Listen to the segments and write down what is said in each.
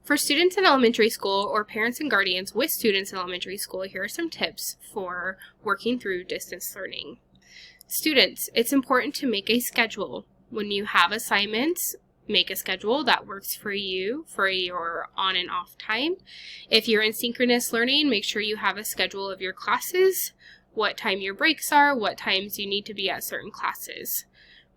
For students in elementary school or parents and guardians with students in elementary school, here are some tips for working through distance learning. Students, it's important to make a schedule. When you have assignments, make a schedule that works for you for your on and off time. If you're in synchronous learning, make sure you have a schedule of your classes, what time your breaks are, what times you need to be at certain classes.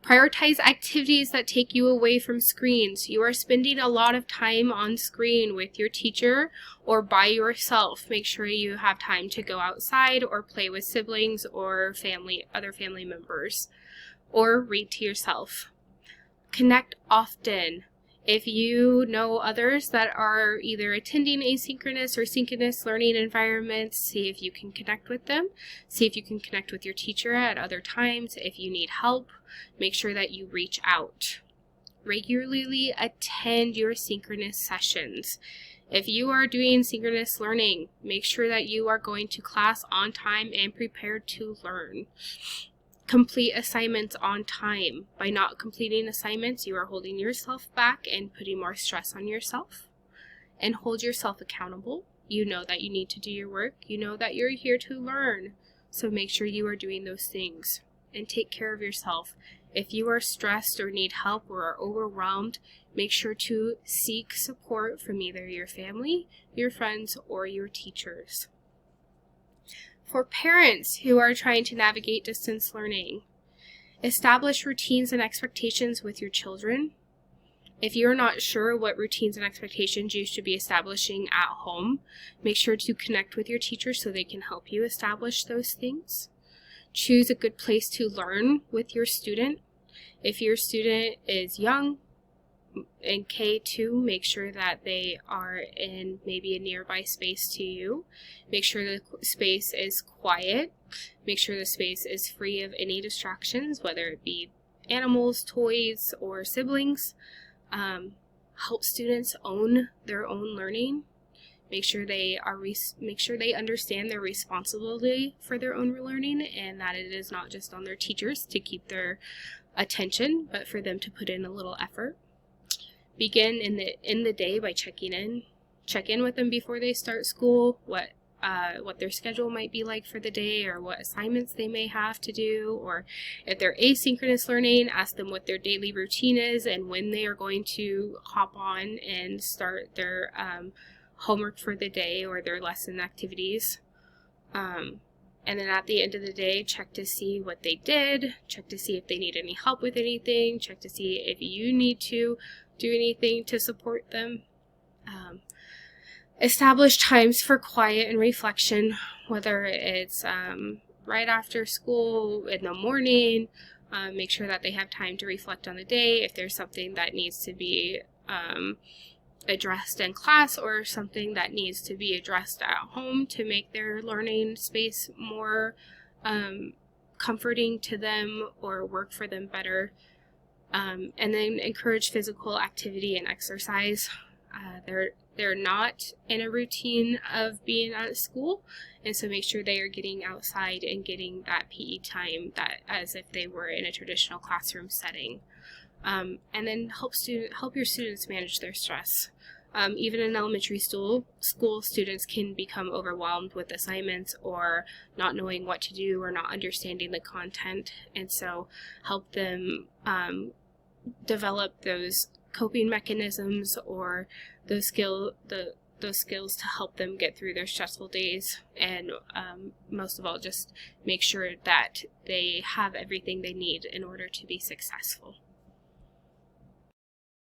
Prioritize activities that take you away from screens. You are spending a lot of time on screen with your teacher or by yourself. Make sure you have time to go outside or play with siblings or other family members, or read to yourself. Connect often. If you know others that are either attending asynchronous or synchronous learning environments, see if you can connect with them. See if you can connect with your teacher at other times. If you need help, make sure that you reach out. Regularly attend your synchronous sessions. If you are doing synchronous learning, make sure that you are going to class on time and prepared to learn. Complete assignments on time. By not completing assignments, you are holding yourself back and putting more stress on yourself. And hold yourself accountable. You know that you need to do your work. You know that you're here to learn. So make sure you are doing those things. And take care of yourself. If you are stressed or need help or are overwhelmed, make sure to seek support from either your family, your friends, or your teachers. For parents who are trying to navigate distance learning, establish routines and expectations with your children. If you're not sure what routines and expectations you should be establishing at home, make sure to connect with your teacher so they can help you establish those things. Choose a good place to learn with your student. If your student is young, in K2, make sure that they are in maybe a nearby space to you. Make sure the space is quiet. Make sure the space is free of any distractions, whether it be animals, toys, or siblings. Help students own their own learning. Make sure they understand their responsibility for their own learning, and that it is not just on their teachers to keep their attention, but for them to put in a little effort. Begin in the day by check in with them before they start school, what their schedule might be like for the day, or what assignments they may have to do, or if they're asynchronous learning, ask them what their daily routine is and when they are going to hop on and start their homework for the day or their lesson activities. And then at the end of the day, check to see what they did, check to see if they need any help with anything, check to see if you need to do anything to support them. Establish times for quiet and reflection, whether it's right after school, in the morning. Make sure that they have time to reflect on the day, if there's something that needs to be addressed in class or something that needs to be addressed at home to make their learning space more comforting to them or work for them better. And then encourage physical activity and exercise. They're not in a routine of being at school, and so make sure they are getting outside and getting that PE time that as if they were in a traditional classroom setting. And then help your students manage their stress. Even in elementary school, students can become overwhelmed with assignments or not knowing what to do or not understanding the content, and so help them develop those coping mechanisms or those skills to help them get through their stressful days, and most of all, just make sure that they have everything they need in order to be successful.